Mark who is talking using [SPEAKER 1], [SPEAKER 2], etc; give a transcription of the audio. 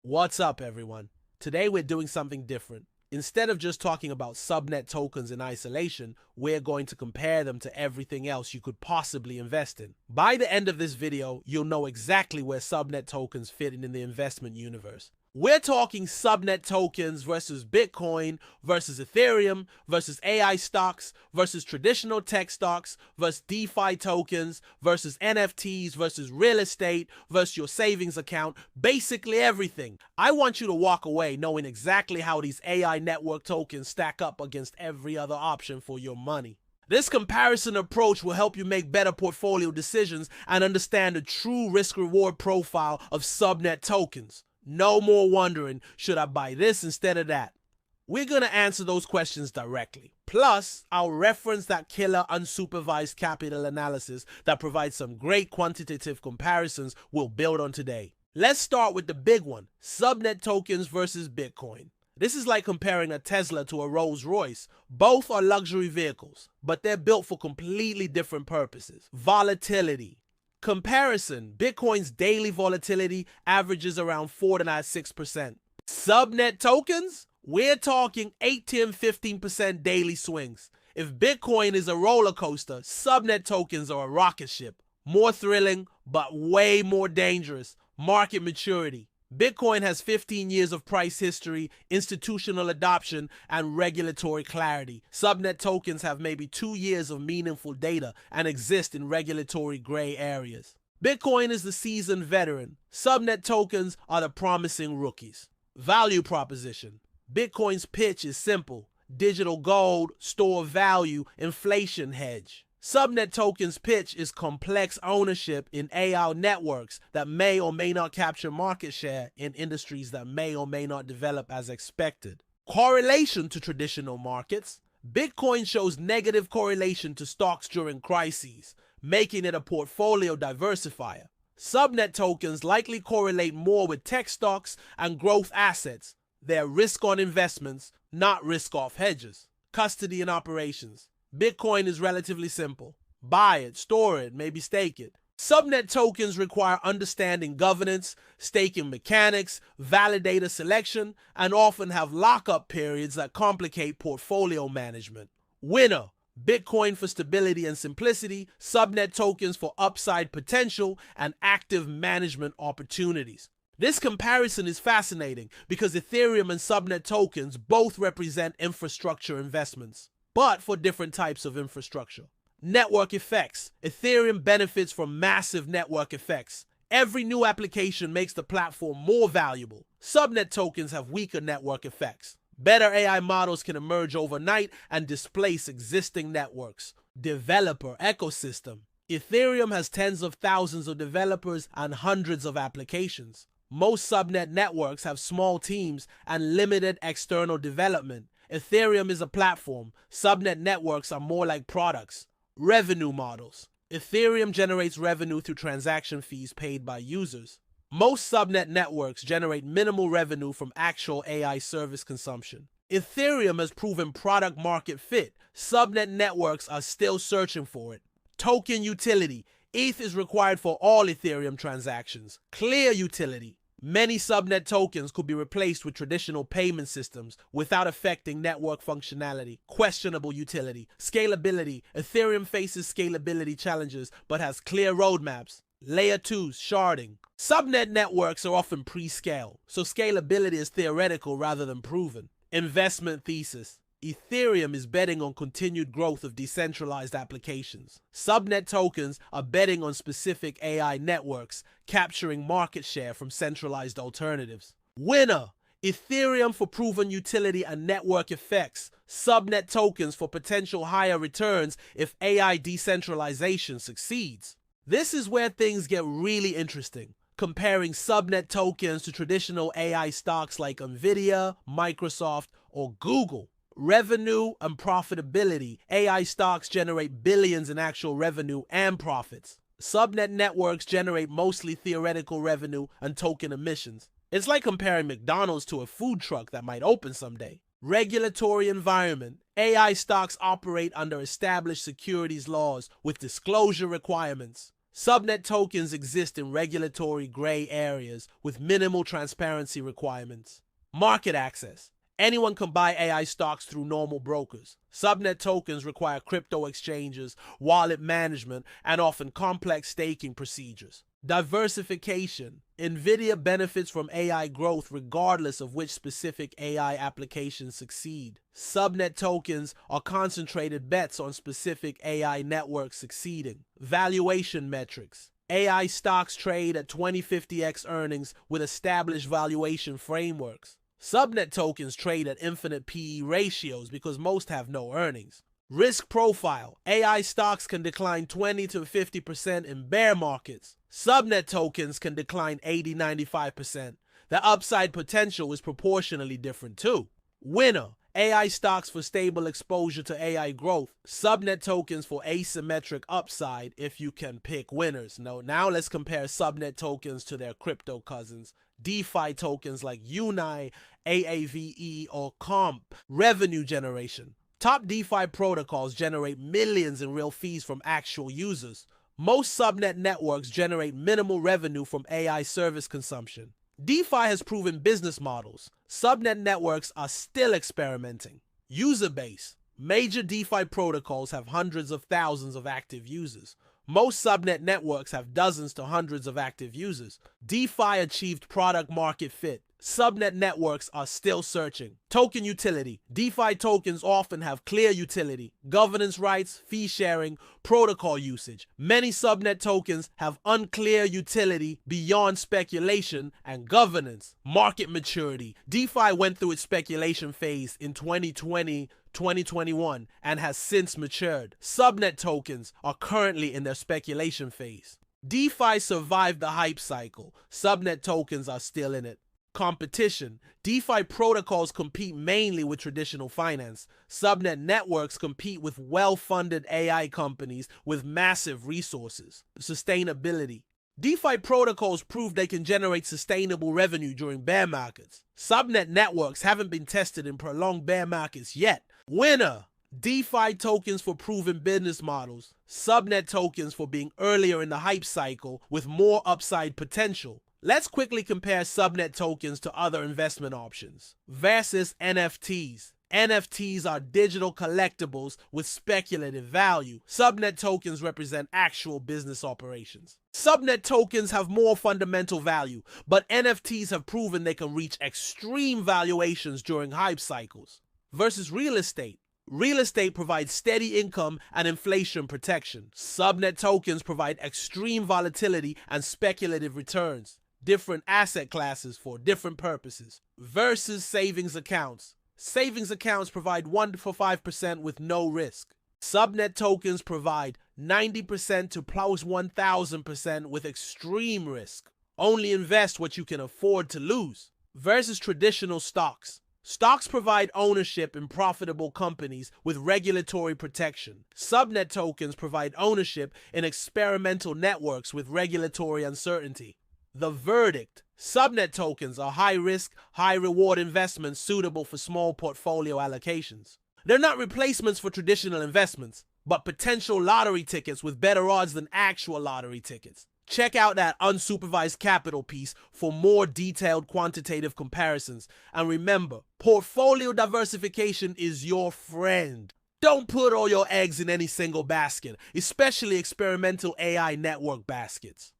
[SPEAKER 1] What's up, everyone? Today we're doing something different. Instead of just talking about subnet tokens in isolation, we're going to compare them to everything else you could possibly invest in. By the end of this video, you'll know exactly where subnet tokens fit in the investment universe. We're talking subnet tokens versus Bitcoin versus Ethereum versus AI stocks versus traditional tech stocks versus DeFi tokens versus NFTs versus real estate versus your savings account, basically everything. I want you to walk away knowing exactly how these AI network tokens stack up against every other option for your money. This comparison approach will help you make better portfolio decisions and understand the true risk-reward profile of subnet tokens. No more wondering, should I buy this instead of that? We're going to answer those questions directly. Plus, I'll reference that killer unsupervised capital analysis that provides some great quantitative comparisons we'll build on today. Let's start with the big one, subnet tokens versus Bitcoin. This is like comparing a Tesla to a Rolls-Royce. Both are luxury vehicles, but they're built for completely different purposes. Volatility. Comparison, Bitcoin's daily volatility averages around 4 to 6%. Subnet tokens? We're talking 8, 10, 15% daily swings. If Bitcoin is a roller coaster, subnet tokens are a rocket ship. More thrilling, but way more dangerous. Market maturity. Bitcoin has 15 years of price history, institutional adoption, and regulatory clarity. Subnet tokens have maybe 2 years of meaningful data and exist in regulatory gray areas. Bitcoin is the seasoned veteran. Subnet tokens are the promising rookies. Value proposition. Bitcoin's pitch is simple. Digital gold, store of value, inflation hedge. Subnet tokens' pitch is complex ownership in AI networks that may or may not capture market share in industries that may or may not develop as expected. Correlation to traditional markets. Bitcoin shows negative correlation to stocks during crises, making it a portfolio diversifier. Subnet tokens likely correlate more with tech stocks and growth assets. They're risk-on investments, not risk-off hedges. Custody and operations. Bitcoin is relatively simple. Buy it, store it, maybe stake it. Subnet tokens require understanding governance, staking mechanics, validator selection, and often have lockup periods that complicate portfolio management. Winner: Bitcoin for stability and simplicity, subnet tokens for upside potential and active management opportunities. This comparison is fascinating because Ethereum and subnet tokens both represent infrastructure investments, but for different types of infrastructure. Network effects. Ethereum benefits from massive network effects. Every new application makes the platform more valuable. Subnet tokens have weaker network effects. Better AI models can emerge overnight and displace existing networks. Developer ecosystem. Ethereum has tens of thousands of developers and hundreds of applications. Most subnet networks have small teams and limited external development. Ethereum is a platform. Subnet networks are more like products. Revenue models. Ethereum generates revenue through transaction fees paid by users. Most subnet networks generate minimal revenue from actual AI service consumption. Ethereum has proven product market fit. Subnet networks are still searching for it. Token utility. ETH is required for all Ethereum transactions. Clear utility. Many subnet tokens could be replaced with traditional payment systems without affecting network functionality. Questionable utility. Scalability. Ethereum faces scalability challenges but has clear roadmaps. Layer 2, sharding. Subnet networks are often pre-scale, so scalability is theoretical rather than proven. Investment thesis. Ethereum is betting on continued growth of decentralized applications. Subnet tokens are betting on specific AI networks, capturing market share from centralized alternatives. Winner: Ethereum for proven utility and network effects. Subnet tokens for potential higher returns if AI decentralization succeeds. This is where things get really interesting. Comparing subnet tokens to traditional AI stocks like Nvidia, Microsoft, or Google. Revenue and profitability. AI stocks generate billions in actual revenue and profits. Subnet networks generate mostly theoretical revenue and token emissions. It's like comparing McDonald's to a food truck that might open someday. Regulatory environment. AI stocks operate under established securities laws with disclosure requirements. Subnet tokens exist in regulatory gray areas with minimal transparency requirements. Market access. Anyone can buy AI stocks through normal brokers. Subnet tokens require crypto exchanges, wallet management, and often complex staking procedures. Diversification. NVIDIA benefits from AI growth regardless of which specific AI applications succeed. Subnet tokens are concentrated bets on specific AI networks succeeding. Valuation metrics. AI stocks trade at 20-50x earnings with established valuation frameworks. Subnet tokens trade at infinite PE ratios because most have no earnings. Risk profile. AI stocks can decline 20 to 50% in bear markets. Subnet tokens can decline 80-95%. The upside potential is proportionally different too. Winner. AI stocks for stable exposure to AI growth. Subnet tokens for asymmetric upside if you can pick winners. Now let's compare subnet tokens to their crypto cousins. DeFi tokens like UNI, AAVE, or COMP. Revenue generation. Top DeFi protocols generate millions in real fees from actual users. Most subnet networks generate minimal revenue from AI service consumption. DeFi has proven business models. Subnet networks are still experimenting. User base. Major DeFi protocols have hundreds of thousands of active users. Most subnet networks have dozens to hundreds of active users. DeFi achieved product market fit. Subnet networks are still searching. Token utility. DeFi tokens often have clear utility, governance rights, fee sharing, protocol usage. Many subnet tokens have unclear utility beyond speculation and governance. Market maturity. DeFi went through its speculation phase in 2020-2021 and has since matured. Subnet tokens are currently in their speculation phase. DeFi survived the hype cycle. Subnet tokens are still in it. Competition. DeFi protocols compete mainly with traditional finance. Subnet networks compete with well-funded AI companies with massive resources. Sustainability. DeFi protocols prove they can generate sustainable revenue during bear markets. Subnet networks haven't been tested in prolonged bear markets yet. Winner. DeFi tokens for proven business models. Subnet tokens for being earlier in the hype cycle with more upside potential. Let's quickly compare subnet tokens to other investment options. Versus NFTs. NFTs are digital collectibles with speculative value. Subnet tokens represent actual business operations. Subnet tokens have more fundamental value, but NFTs have proven they can reach extreme valuations during hype cycles. Versus real estate. Real estate provides steady income and inflation protection. Subnet tokens provide extreme volatility and speculative returns. Different asset classes for different purposes. Versus savings accounts. Savings accounts provide 1 to 5% with no risk. Subnet tokens provide 90% to plus 1,000% with extreme risk. Only invest what you can afford to lose. Versus traditional stocks. Stocks provide ownership in profitable companies with regulatory protection. Subnet tokens provide ownership in experimental networks with regulatory uncertainty. The verdict. Subnet tokens are high-risk, high-reward investments suitable for small portfolio allocations. They're not replacements for traditional investments, but potential lottery tickets with better odds than actual lottery tickets. Check out that Unsupervised Capital piece for more detailed quantitative comparisons. And remember, portfolio diversification is your friend. Don't put all your eggs in any single basket, especially experimental AI network baskets.